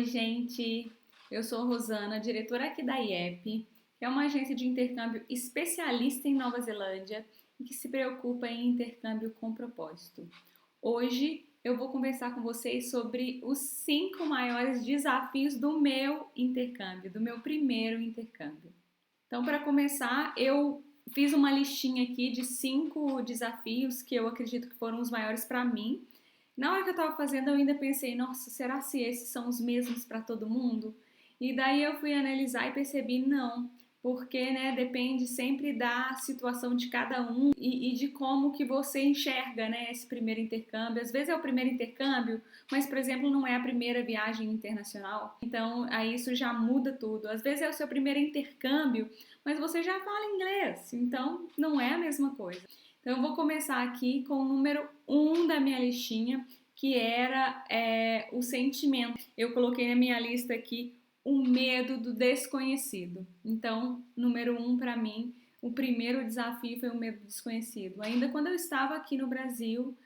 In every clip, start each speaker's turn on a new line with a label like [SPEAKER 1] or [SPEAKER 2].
[SPEAKER 1] Oi, gente, eu sou Rosana, diretora aqui da IEP, que é uma agência de intercâmbio especialista em Nova Zelândia e que se preocupa em intercâmbio com propósito. Hoje eu vou conversar com vocês sobre os 5 maiores desafios do meu intercâmbio, do meu primeiro intercâmbio. Então, para começar, eu fiz uma listinha aqui de 5 desafios que eu acredito que foram os maiores para mim. Na hora que eu estava fazendo, eu ainda pensei, nossa, será se esses são os mesmos para todo mundo? E daí eu fui analisar e percebi, não, porque, né, depende sempre da situação de cada um e de como que você enxerga, né, esse primeiro intercâmbio. Às vezes é o primeiro intercâmbio, mas, por exemplo, não é a primeira viagem internacional. Então, aí isso já muda tudo. Às vezes é o seu primeiro intercâmbio, mas você já fala inglês, então não é a mesma coisa. Então, eu vou começar aqui com o número 1 da minha listinha, que era o sentimento. Eu coloquei na minha lista aqui o medo do desconhecido. Então, número 1 para mim, o primeiro desafio foi o medo do desconhecido. Ainda quando eu estava aqui no Brasil,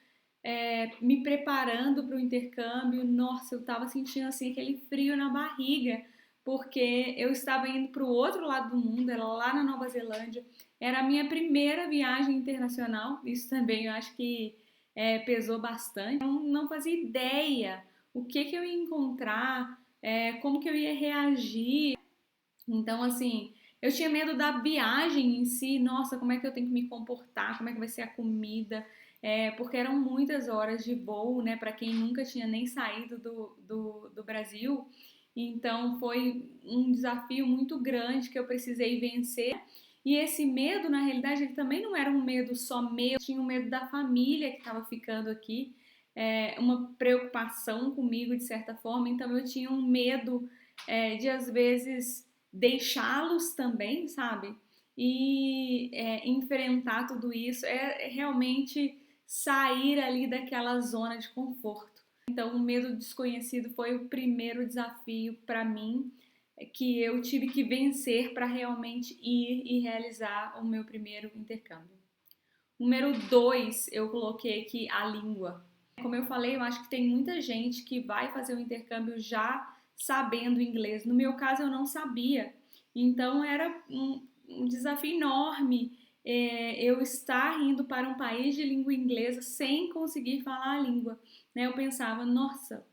[SPEAKER 1] me preparando para o intercâmbio, nossa, eu estava sentindo assim aquele frio na barriga, porque eu estava indo para o outro lado do mundo, era lá na Nova Zelândia, era a minha primeira viagem internacional, isso também eu acho que pesou bastante. Eu não fazia ideia o que eu ia encontrar, como que eu ia reagir. Então, assim, eu tinha medo da viagem em si, nossa, como é que eu tenho que me comportar, como é que vai ser a comida, porque eram muitas horas de voo, né, para quem nunca tinha nem saído do Brasil. Então, foi um desafio muito grande que eu precisei vencer. E esse medo, na realidade, ele também não era um medo só meu, tinha um medo da família que estava ficando aqui, uma preocupação comigo de certa forma, então eu tinha um medo de às vezes deixá-los também, sabe? E enfrentar tudo isso é realmente sair ali daquela zona de conforto. Então, o medo desconhecido foi o primeiro desafio para mim que eu tive que vencer para realmente ir e realizar o meu primeiro intercâmbio. Número 2, eu coloquei aqui a língua. Como eu falei, eu acho que tem muita gente que vai fazer o intercâmbio já sabendo inglês. No meu caso, eu não sabia. Então, era um desafio enorme eu estar indo para um país de língua inglesa sem conseguir falar a língua. Né? Eu pensava, nossa,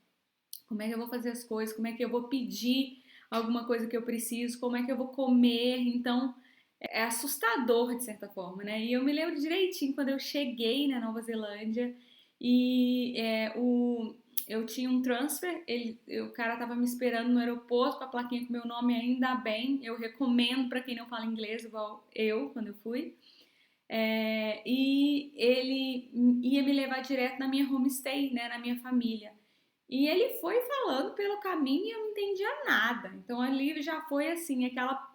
[SPEAKER 1] como é que eu vou fazer as coisas? Como é que eu vou pedir alguma coisa que eu preciso? Como é que eu vou comer? Então, é assustador de certa forma, né? E eu me lembro direitinho quando eu cheguei na Nova Zelândia e eu tinha um transfer, o cara tava me esperando no aeroporto com a plaquinha com meu nome, ainda bem, eu recomendo para quem não fala inglês, igual eu, quando eu fui. E ele ia me levar direto na minha homestay, né, na minha família. E ele foi falando pelo caminho e eu não entendia nada. Então ali já foi assim,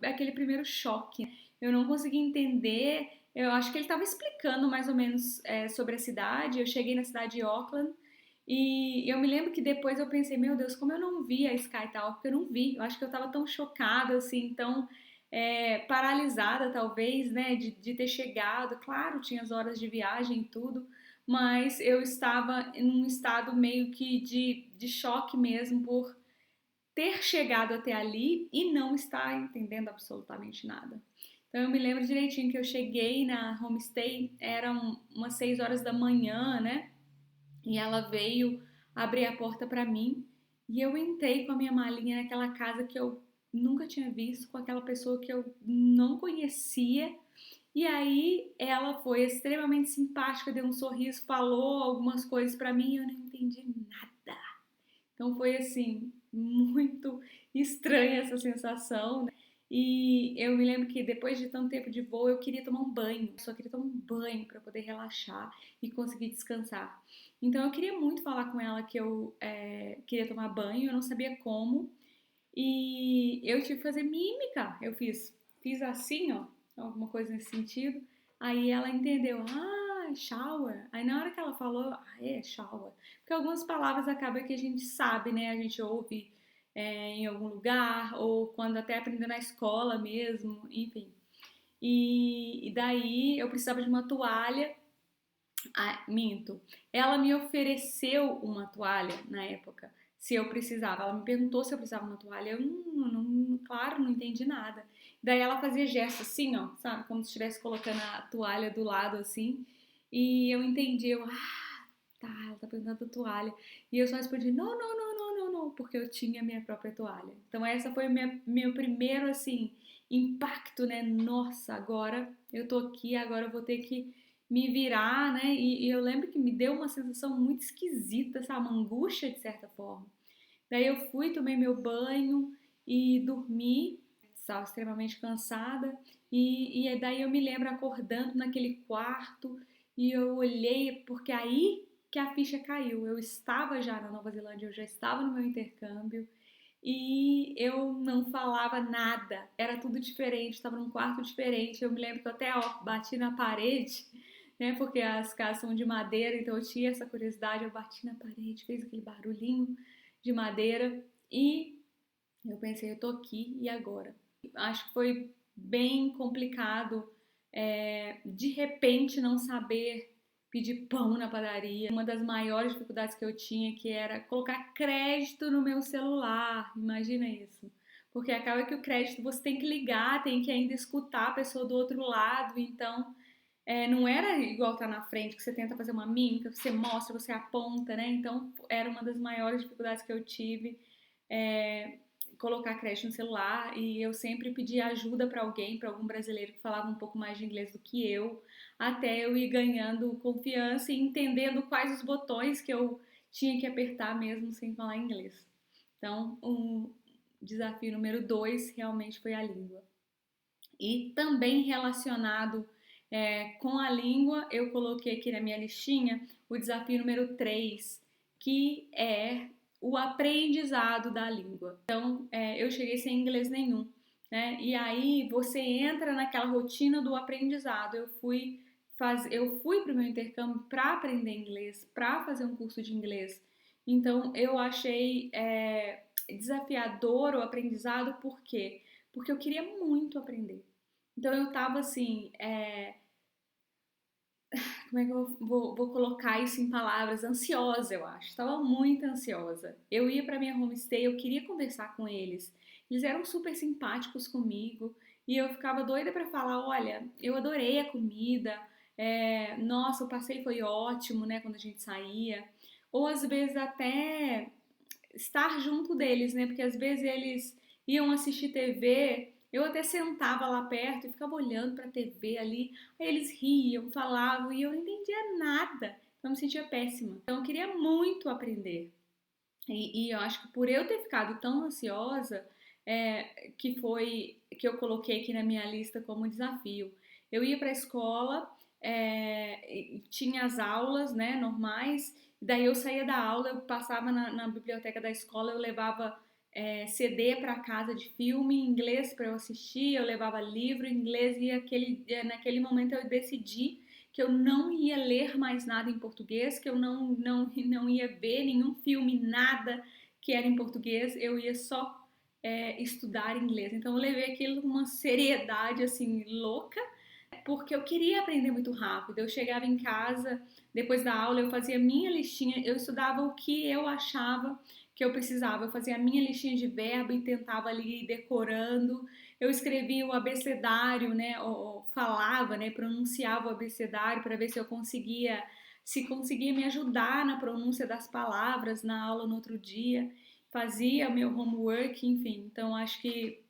[SPEAKER 1] aquele primeiro choque. Eu não conseguia entender. Eu acho que ele estava explicando mais ou menos sobre a cidade. Eu cheguei na cidade de Auckland e eu me lembro que depois eu pensei, meu Deus, como eu não vi a Sky Tower, porque eu não vi. Eu acho que eu estava tão chocada, assim, tão paralisada talvez, né, de ter chegado. Claro, tinha as horas de viagem e tudo, mas eu estava em um estado meio que de choque mesmo por ter chegado até ali e não estar entendendo absolutamente nada. Então eu me lembro direitinho que eu cheguei na homestay, eram umas 6 horas da manhã, né? E ela veio abrir a porta para mim e eu entrei com a minha malinha naquela casa que eu nunca tinha visto, com aquela pessoa que eu não conhecia. E aí ela foi extremamente simpática, deu um sorriso, falou algumas coisas para mim e eu não entendi nada. Então foi assim, muito estranha essa sensação, né? E eu me lembro que depois de tanto tempo de voo eu queria tomar um banho, só queria tomar um banho para poder relaxar e conseguir descansar. Então eu queria muito falar com ela que eu queria tomar banho, eu não sabia como e eu tive que fazer mímica. Eu fiz assim, ó, alguma coisa nesse sentido. Aí ela entendeu, shower. Aí na hora que ela falou, shower. Porque algumas palavras acabam que a gente sabe, né? A gente ouve em algum lugar, ou quando até aprendeu na escola mesmo, enfim. E daí eu precisava de uma toalha. Minto. Ela me ofereceu uma toalha na época, se eu precisava. Ela me perguntou se eu precisava de uma toalha. Eu, claro, não entendi nada. Daí ela fazia gesto assim, ó, sabe? Como se estivesse colocando a toalha do lado assim. E eu entendi, tá, ela tá perguntando da toalha. E eu só respondi, não, não, não, não, não, não, porque eu tinha minha própria toalha. Então essa foi meu primeiro, assim, impacto, né? Nossa, agora eu tô aqui, agora eu vou ter que me virar, né? E eu lembro que me deu uma sensação muito esquisita, sabe? Uma angústia, de certa forma. Daí eu fui, tomei meu banho e dormi, estava extremamente cansada. E daí eu me lembro acordando naquele quarto e eu olhei, porque aí que a ficha caiu. Eu estava já na Nova Zelândia, eu já estava no meu intercâmbio e eu não falava nada, era tudo diferente, estava num quarto diferente. Eu me lembro que eu até bati na parede, né? Porque as casas são de madeira, então eu tinha essa curiosidade. Eu bati na parede, fez aquele barulhinho de madeira e eu pensei, eu tô aqui e agora? Acho que foi bem complicado, de repente não saber pedir pão na padaria. Uma das maiores dificuldades que eu tinha que era colocar crédito no meu celular. Imagina isso. Porque acaba que o crédito você tem que ligar, tem que ainda escutar a pessoa do outro lado, então não era igual tá na frente, que você tenta fazer uma mímica, você mostra, você aponta, né? Então era uma das maiores dificuldades que eu tive, é, colocar crédito no celular, e eu sempre pedia ajuda para alguém, para algum brasileiro que falava um pouco mais de inglês do que eu, até eu ir ganhando confiança e entendendo quais os botões que eu tinha que apertar mesmo sem falar inglês. Então, um desafio número 2 realmente foi a língua. E também relacionado com a língua, eu coloquei aqui na minha listinha o desafio número 3, que é o aprendizado da língua. Então, eu cheguei sem inglês nenhum, né? E aí você entra naquela rotina do aprendizado. Eu fui para o meu intercâmbio para aprender inglês, para fazer um curso de inglês. Então, eu achei desafiador o aprendizado, por quê? Porque eu queria muito aprender. Então eu tava assim, como é que eu vou colocar isso em palavras? Ansiosa, eu acho. Tava muito ansiosa. Eu ia pra minha homestay, eu queria conversar com eles. Eles eram super simpáticos comigo e eu ficava doida pra falar, olha, eu adorei a comida, nossa, o passeio foi ótimo, né, quando a gente saía. Ou às vezes até estar junto deles, né? Porque às vezes eles iam assistir TV, eu até sentava lá perto e ficava olhando para a TV ali, aí eles riam, falavam e eu não entendia nada, então eu me sentia péssima. Então eu queria muito aprender. E eu acho que por eu ter ficado tão ansiosa, que foi que eu coloquei aqui na minha lista como desafio. Eu ia para a escola, tinha as aulas, né, normais, daí eu saía da aula, eu passava na biblioteca da escola, eu levava CD para casa de filme em inglês para eu assistir, eu levava livro em inglês e naquele momento eu decidi que eu não ia ler mais nada em português, que eu não ia ver nenhum filme, nada que era em português, eu ia só estudar inglês. Então eu levei aquilo com uma seriedade assim louca, porque eu queria aprender muito rápido. Eu chegava em casa, depois da aula, eu fazia minha listinha, eu estudava o que eu achava que eu precisava. Eu fazia a minha listinha de verbo e tentava ali ir decorando. Eu escrevia o abecedário, né, ou falava, né, pronunciava o abecedário para ver se conseguia me ajudar na pronúncia das palavras na aula no outro dia. Fazia meu homework, enfim. Então acho que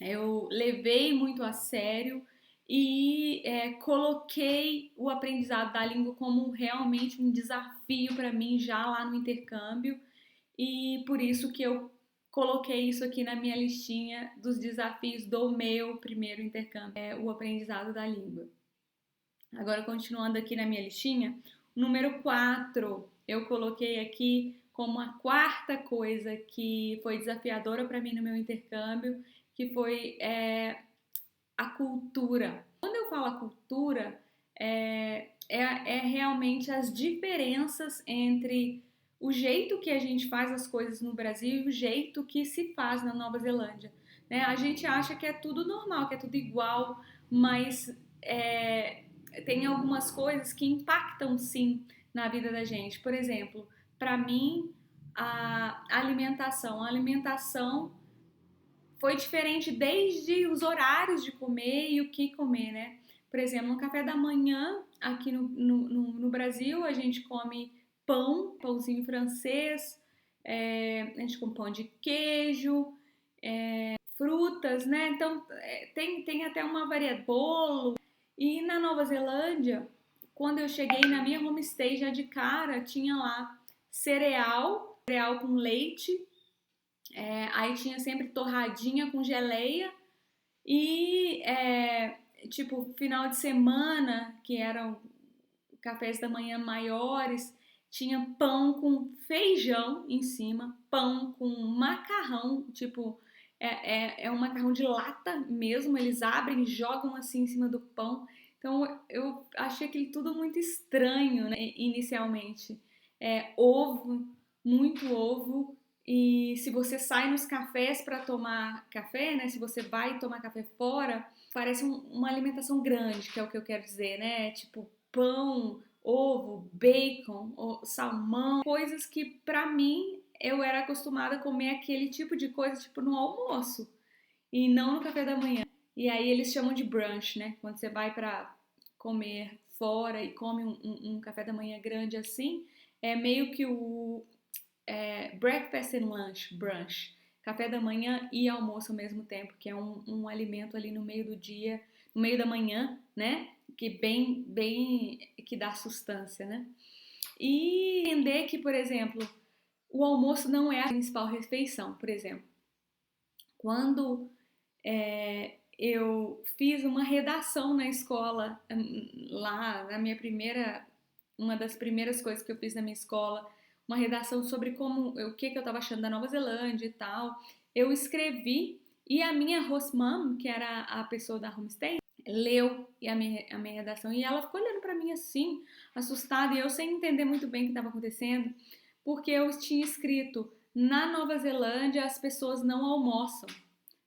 [SPEAKER 1] eu levei muito a sério e coloquei o aprendizado da língua como realmente um desafio para mim já lá no intercâmbio, e por isso que eu coloquei isso aqui na minha listinha dos desafios do meu primeiro intercâmbio, o aprendizado da língua. Agora, continuando aqui na minha listinha, número 4 eu coloquei aqui como a quarta coisa que foi desafiadora para mim no meu intercâmbio, que foi a cultura. Quando eu falo a cultura, é realmente as diferenças entre o jeito que a gente faz as coisas no Brasil e o jeito que se faz na Nova Zelândia. Né? A gente acha que é tudo normal, que é tudo igual, mas tem algumas coisas que impactam sim na vida da gente. Por exemplo, para mim, a alimentação. A alimentação foi diferente desde os horários de comer e o que comer, né? Por exemplo, no café da manhã, aqui no Brasil, a gente come pãozinho francês, a gente come pão de queijo, frutas, né? Então, tem até uma variedade, bolo. E na Nova Zelândia, quando eu cheguei na minha homestay, já de cara, tinha lá cereal com leite, aí tinha sempre torradinha com geleia e, tipo, final de semana, que eram cafés da manhã maiores, tinha pão com feijão em cima, pão com macarrão, tipo, é um macarrão de lata mesmo, eles abrem e jogam assim em cima do pão. Então eu achei aquilo tudo muito estranho, né, inicialmente. Ovo, muito ovo. E se você sai nos cafés para tomar café, né? Se você vai tomar café fora, parece uma alimentação grande, que é o que eu quero dizer, né? Tipo pão, ovo, bacon, salmão, coisas que pra mim eu era acostumada a comer aquele tipo de coisa tipo no almoço e não no café da manhã. E aí eles chamam de brunch, né? Quando você vai pra comer fora e come um café da manhã grande assim, é meio que o breakfast and lunch, brunch, café da manhã e almoço ao mesmo tempo, que é um alimento ali no meio do dia, no meio da manhã, né? Que bem que dá sustância, né? E entender que, por exemplo, o almoço não é a principal refeição, por exemplo. Quando eu fiz uma redação na escola, lá na minha uma das primeiras coisas que eu fiz na minha escola, uma redação sobre o que eu estava achando da Nova Zelândia e tal. Eu escrevi e a minha host mom, que era a pessoa da homestay, leu a minha redação e ela ficou olhando para mim assim, assustada, e eu sem entender muito bem o que estava acontecendo, porque eu tinha escrito: na Nova Zelândia as pessoas não almoçam,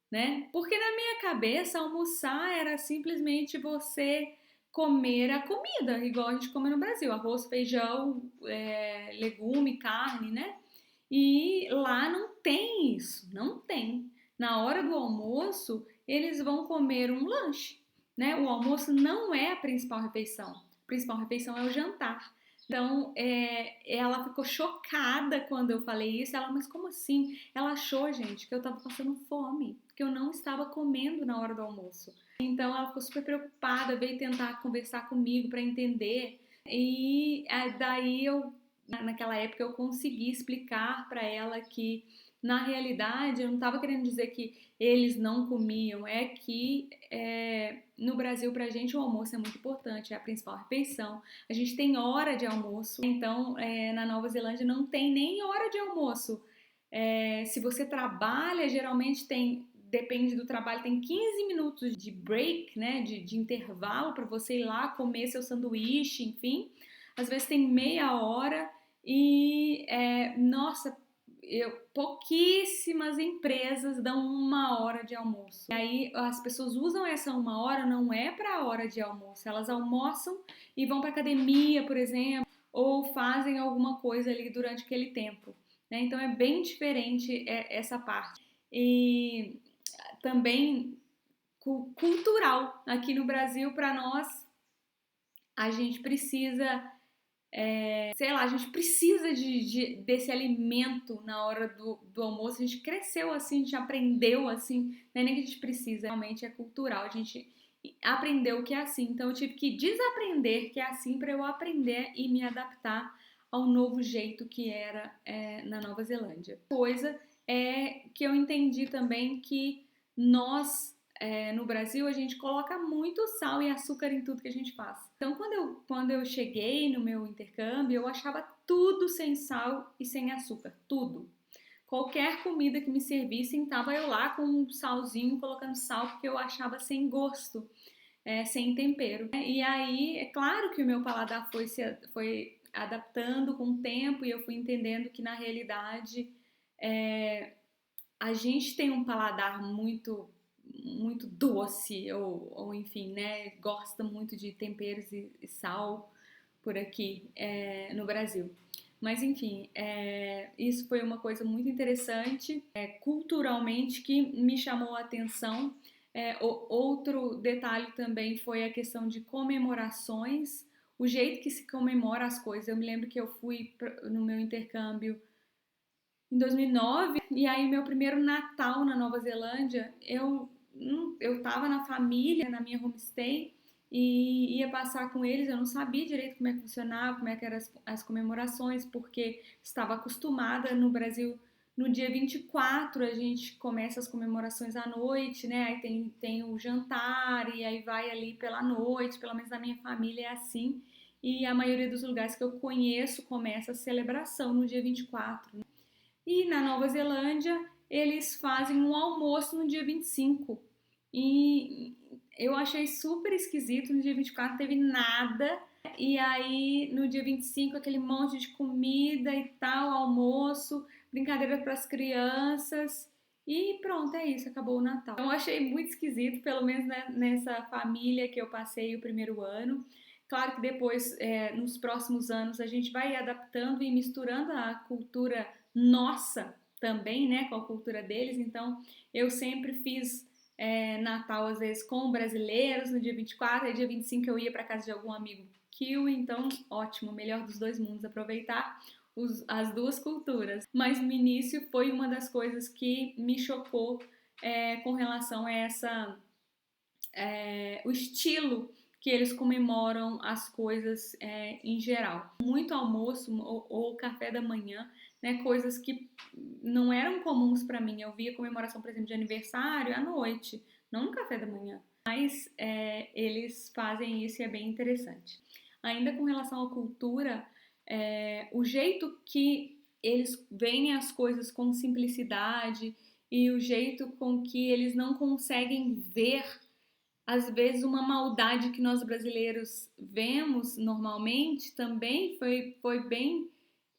[SPEAKER 1] né? Porque na minha cabeça almoçar era simplesmente você comer a comida, igual a gente come no Brasil, arroz, feijão, legume, carne, né? E lá não tem isso, não tem. Na hora do almoço, eles vão comer um lanche, né? O almoço não é a principal refeição. A principal refeição é o jantar. Então, ela ficou chocada quando eu falei isso. Ela, mas como assim? Ela achou, gente, que eu tava passando fome, que eu não estava comendo na hora do almoço. Então, ela ficou super preocupada, veio tentar conversar comigo para entender. E daí naquela época, eu consegui explicar para ela que, na realidade, eu não estava querendo dizer que eles não comiam, é que no Brasil, pra gente, o almoço é muito importante, é a principal refeição. A gente tem hora de almoço, então na Nova Zelândia não tem nem hora de almoço. Se você trabalha, geralmente depende do trabalho, tem 15 minutos de break, né, de intervalo para você ir lá comer seu sanduíche, enfim. Às vezes tem meia hora e, nossa, pouquíssimas empresas dão uma hora de almoço. E aí as pessoas usam essa uma hora, não é para a hora de almoço, elas almoçam e vão para academia, por exemplo, ou fazem alguma coisa ali durante aquele tempo, né? Então é bem diferente essa parte. E também cultural. Aqui no Brasil, para nós, a gente precisa, sei lá, a gente precisa desse alimento na hora do almoço. A gente cresceu assim, a gente aprendeu assim, não é nem que a gente precisa, realmente é cultural. A gente aprendeu que é assim. Então eu tive que desaprender que é assim para eu aprender e me adaptar ao novo jeito que era na Nova Zelândia. Coisa que eu entendi também que nós no Brasil a gente coloca muito sal e açúcar em tudo que a gente faz. Então quando eu cheguei no meu intercâmbio, eu achava tudo sem sal e sem açúcar, tudo. Qualquer comida que me servissem, tava eu lá com um salzinho, colocando sal, porque eu achava sem gosto, sem tempero. E aí, é claro que o meu paladar foi adaptando com o tempo e eu fui entendendo que na realidade a gente tem um paladar muito doce ou enfim, né, gosta muito de temperos e sal por aqui no Brasil. Mas enfim, isso foi uma coisa muito interessante, culturalmente, que me chamou a atenção. Outro detalhe também foi a questão de comemorações, o jeito que se comemora as coisas. Eu me lembro que eu fui no meu intercâmbio em 2009, e aí meu primeiro Natal na Nova Zelândia, eu tava na família, na minha homestay, e ia passar com eles. Eu não sabia direito como é que funcionava, como é que eram as comemorações, porque estava acostumada no Brasil. No dia 24 a gente começa as comemorações à noite, né? Aí tem o jantar, e aí vai ali pela noite, pelo menos na minha família é assim. E a maioria dos lugares que eu conheço começa a celebração no dia 24. E na Nova Zelândia, eles fazem um almoço no dia 25. E eu achei super esquisito. No dia 24 não teve nada. E aí, no dia 25, aquele monte de comida e tal, almoço, brincadeira para as crianças. E pronto, é isso, acabou o Natal. Eu achei muito esquisito, pelo menos nessa família que eu passei o primeiro ano. Claro que depois, nos próximos anos, a gente vai adaptando e misturando a cultura nossa também, né, com a cultura deles. Então, eu sempre fiz Natal, às vezes, com brasileiros no dia 24, e dia 25 eu ia para casa de algum amigo kiwi. Então, ótimo, melhor dos dois mundos, aproveitar as duas culturas. Mas no início foi uma das coisas que me chocou com relação a o estilo que eles comemoram as coisas em geral. Muito almoço ou café da manhã, né, coisas que não eram comuns para mim. Eu via comemoração, por exemplo, de aniversário à noite, não no café da manhã. Mas eles fazem isso e é bem interessante. Ainda com relação à cultura, o jeito que eles veem as coisas com simplicidade e o jeito com que eles não conseguem ver às vezes uma maldade que nós brasileiros vemos normalmente, também foi bem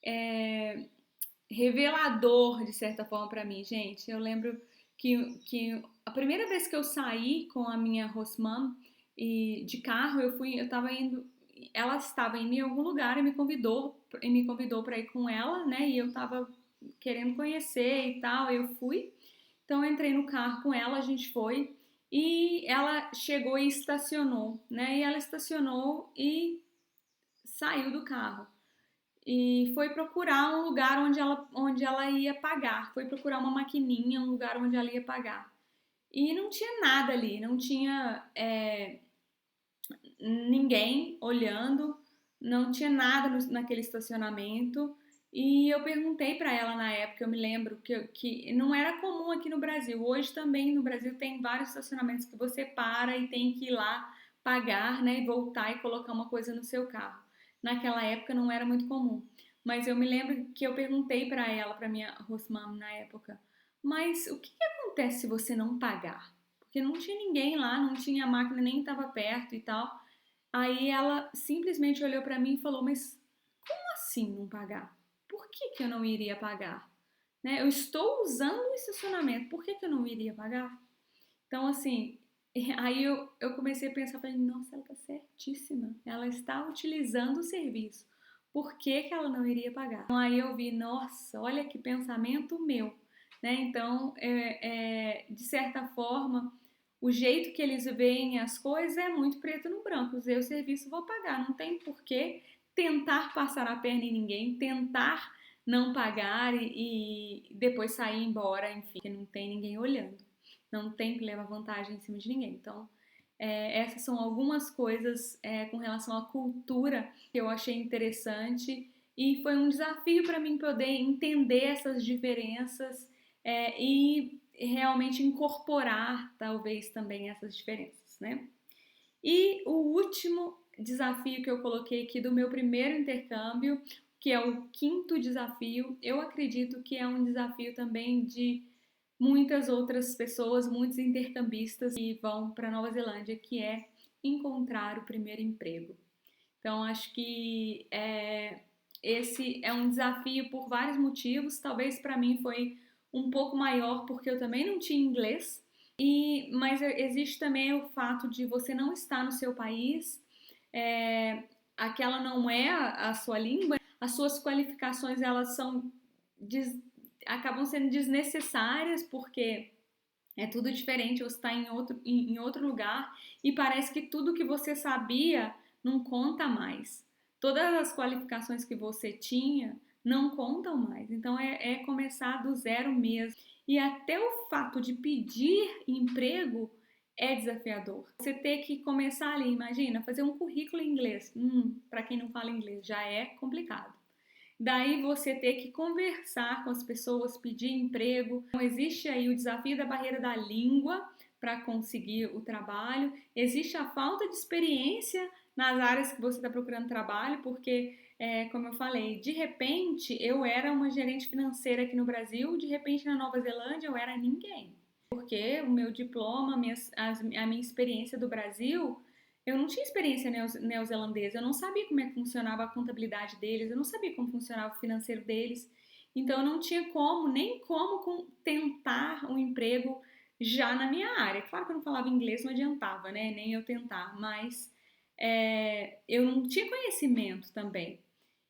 [SPEAKER 1] é, revelador de certa forma para mim, gente. Eu lembro que a primeira vez que eu saí com a minha host mom e de carro, eu tava indo, ela estava indo em algum lugar e me convidou para ir com ela, né? E eu tava querendo conhecer e tal, eu fui. Então eu entrei no carro com ela, a gente foi, e ela chegou e estacionou, né? E ela estacionou e saiu do carro e foi procurar um lugar onde ela ia pagar. Foi procurar uma maquininha, um lugar onde ela ia pagar. E não tinha nada ali, não tinha ninguém olhando, não tinha nada naquele estacionamento. E eu perguntei para ela na época, eu me lembro que não era comum aqui no Brasil. Hoje também no Brasil tem vários estacionamentos que você para e tem que ir lá pagar, né, e voltar e colocar uma coisa no seu carro. Naquela época não era muito comum. Mas eu me lembro que eu perguntei para ela, para minha host mom na época, mas o que acontece se você não pagar? Porque não tinha ninguém lá, não tinha a máquina, nem estava perto e tal. Aí ela simplesmente olhou para mim e falou: Mas como assim não pagar? Por que eu não iria pagar? Né? Eu estou usando o estacionamento, por que eu não iria pagar? Então, assim, aí eu comecei a pensar, falei, nossa, ela está certíssima. Ela está utilizando o serviço. Por que ela não iria pagar? Então, aí eu vi, nossa, olha que pensamento meu. Né? Então, de certa forma, o jeito que eles veem as coisas é muito preto no branco. Usei o serviço, vou pagar. Não tem porquê tentar passar a perna em ninguém, tentar não pagar e depois sair embora, enfim, que não tem ninguém olhando. Não tem que levar vantagem em cima de ninguém. Então, essas são algumas coisas com relação à cultura que eu achei interessante e foi um desafio para mim poder entender essas diferenças e realmente incorporar talvez também essas diferenças, né? E o último desafio que eu coloquei aqui do meu primeiro intercâmbio, que é o quinto desafio, eu acredito que é um desafio também de muitas outras pessoas, muitos intercambistas que vão para Nova Zelândia, que é encontrar o primeiro emprego. Então, acho que esse é um desafio por vários motivos. Talvez para mim foi um pouco maior porque eu também não tinha inglês. Mas existe também o fato de você não estar no seu país, aquela não é a sua língua. as suas qualificações elas acabam sendo desnecessárias porque é tudo diferente, você está em outro lugar e parece que tudo que você sabia não conta mais. Todas as qualificações que você tinha não contam mais. Então é começar do zero mesmo. E até o fato de pedir emprego é desafiador. Você ter que começar ali, imagina, fazer um currículo em inglês. Para quem não fala inglês, já é complicado. Daí você ter que conversar com as pessoas, pedir emprego. Então, existe aí o desafio da barreira da língua para conseguir o trabalho. Existe a falta de experiência nas áreas que você está procurando trabalho, porque, como eu falei, de repente eu era uma gerente financeira aqui no Brasil, de repente na Nova Zelândia eu era ninguém. Porque o meu diploma, a minha experiência do Brasil, eu não tinha experiência neozelandesa, eu não sabia como é que funcionava a contabilidade deles, eu não sabia como funcionava o financeiro deles. Então eu não tinha nem como tentar um emprego já na minha área. Claro que eu não falava inglês, não adiantava, né? Nem eu tentar, mas eu não tinha conhecimento também.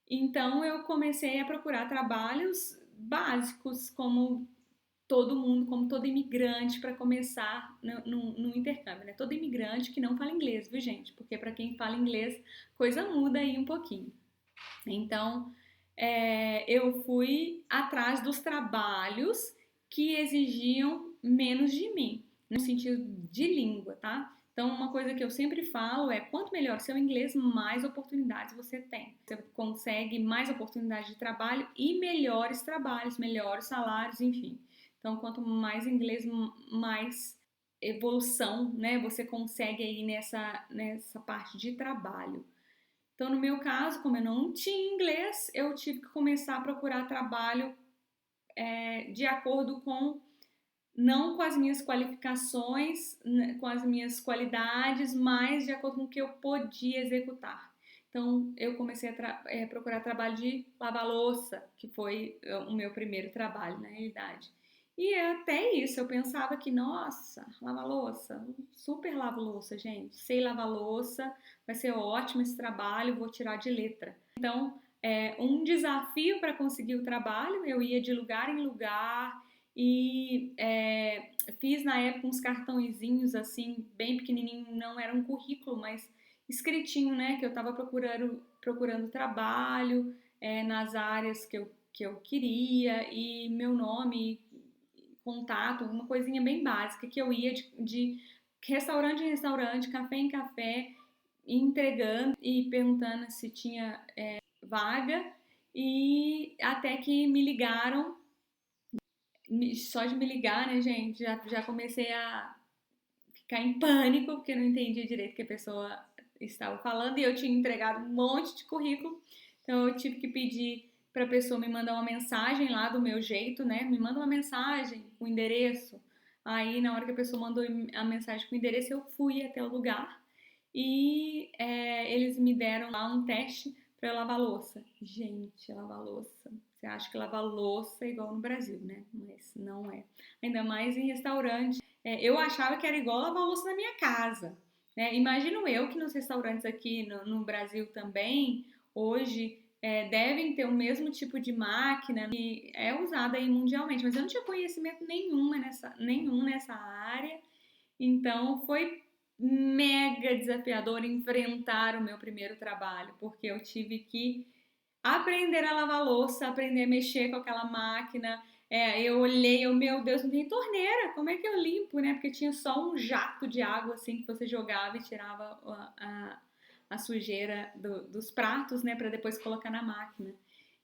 [SPEAKER 1] Então eu comecei a procurar trabalhos básicos, como todo mundo, como todo imigrante, para começar no intercâmbio, né? Todo imigrante que não fala inglês, viu, gente? Porque para quem fala inglês, coisa muda aí um pouquinho. Então, eu fui atrás dos trabalhos que exigiam menos de mim, no sentido de língua, tá? Então, uma coisa que eu sempre falo é: quanto melhor seu inglês, mais oportunidades você tem. Você consegue mais oportunidades de trabalho e melhores trabalhos, melhores salários, enfim. Então, quanto mais inglês, mais evolução, né, você consegue aí nessa parte de trabalho. Então, no meu caso, como eu não tinha inglês, eu tive que começar a procurar trabalho de acordo com, não com as minhas qualificações, com as minhas qualidades, mas de acordo com o que eu podia executar. Então, eu comecei a procurar trabalho de lavar louça, que foi o meu primeiro trabalho, na realidade. E até isso, eu pensava que, nossa, lavar louça, super lavo louça, gente. Sei lavar louça, vai ser ótimo esse trabalho, vou tirar de letra. Então, um desafio para conseguir o trabalho, eu ia de lugar em lugar e fiz na época uns cartõezinhos assim, bem pequenininho, não era um currículo, mas escritinho, né, que eu estava procurando trabalho nas áreas que eu queria e meu nome, contato, uma coisinha bem básica, que eu ia de restaurante em restaurante, café em café, entregando e perguntando se tinha vaga, e até que me ligaram. Só de me ligar, né, gente, já comecei a ficar em pânico, porque eu não entendia direito o que a pessoa estava falando e eu tinha entregado um monte de currículo, então eu tive que pedir para a pessoa me mandar uma mensagem lá do meu jeito, né? Me manda uma mensagem com o endereço. Aí, na hora que a pessoa mandou a mensagem com o endereço, eu fui até o lugar e eles me deram lá um teste para eu lavar louça. Gente, lavar louça. Você acha que lavar louça é igual no Brasil, né? Mas não é. Ainda mais em restaurante. Eu achava que era igual lavar louça na minha casa. Né? Imagino eu que nos restaurantes aqui no Brasil também, hoje, devem ter o mesmo tipo de máquina que é usada aí mundialmente. Mas eu não tinha conhecimento nenhum nessa área. Então foi mega desafiador enfrentar o meu primeiro trabalho, porque eu tive que aprender a lavar louça, aprender a mexer com aquela máquina. Eu olhei, meu Deus, não tem torneira, como é que eu limpo, né? Porque tinha só um jato de água assim que você jogava e tirava a sujeira dos pratos, né? Para depois colocar na máquina.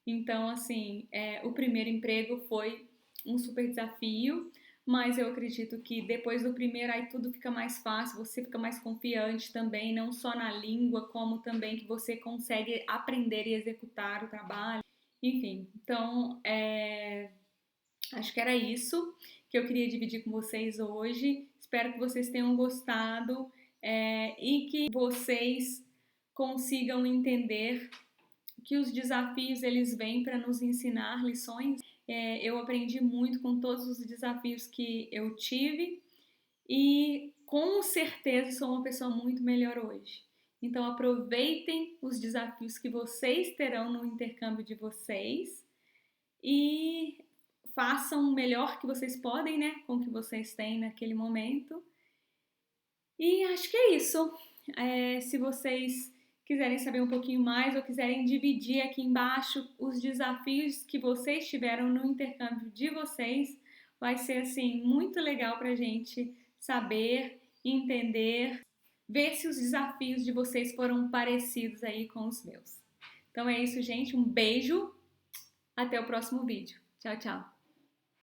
[SPEAKER 1] Então, assim, o primeiro emprego foi um super desafio, mas eu acredito que depois do primeiro aí tudo fica mais fácil, você fica mais confiante também, não só na língua, como também que você consegue aprender e executar o trabalho. Enfim, então acho que era isso que eu queria dividir com vocês hoje. Espero que vocês tenham gostado e que vocês consigam entender que os desafios eles vêm para nos ensinar lições. Eu aprendi muito com todos os desafios que eu tive e com certeza sou uma pessoa muito melhor hoje. Então aproveitem os desafios que vocês terão no intercâmbio de vocês e façam o melhor que vocês podem, né, com o que vocês têm naquele momento. E acho que é isso. Se vocês quiserem saber um pouquinho mais ou quiserem dividir aqui embaixo os desafios que vocês tiveram no intercâmbio de vocês, vai ser assim muito legal para a gente saber, entender, ver se os desafios de vocês foram parecidos aí com os meus. Então é isso, gente. Um beijo. Até o próximo vídeo. Tchau, tchau.